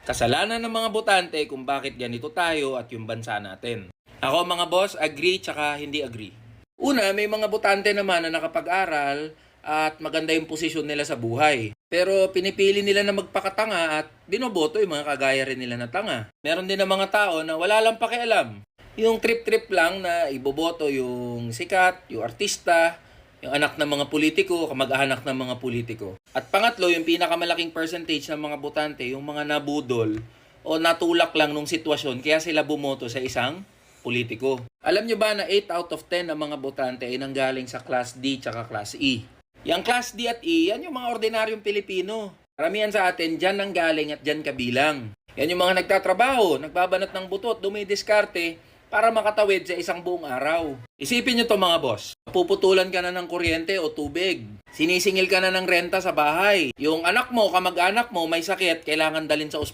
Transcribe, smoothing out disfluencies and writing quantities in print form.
Kasalanan ng mga botante kung bakit ganito tayo at yung bansa natin. Ako mga boss, agree tsaka hindi agree. Una, may mga botante naman na nakapag-aral at maganda yung posisyon nila sa buhay. Pero pinipili nila na magpakatanga at binoboto yung mga kagaya rin nila na tanga. Meron din ng mga tao na wala lang pakialam. Yung trip-trip lang na iboboto yung sikat, yung artista, yung anak ng mga politiko, kamag-anak ng mga politiko. At pangatlo, yung pinakamalaking percentage ng mga botante, yung mga nabudol o natulak lang nung sitwasyon kaya sila bumoto sa isang politiko. Alam nyo ba na 8 out of 10 ng mga botante ay nanggaling sa Class D tsaka Class E? Yung Class D at E, yan yung mga ordinaryong Pilipino. Karamihan sa atin, dyan nanggaling at dyan kabilang. Yan yung mga nagtatrabaho, nagbabanat ng butot, dumidiskarte, para makatawid sa isang buong araw. Isipin nyo to mga boss. Puputulan ka na ng kuryente o tubig. Sinisingil ka na ng renta sa bahay. Yung anak mo, kamag-anak mo, may sakit, kailangan dalhin sa ospital.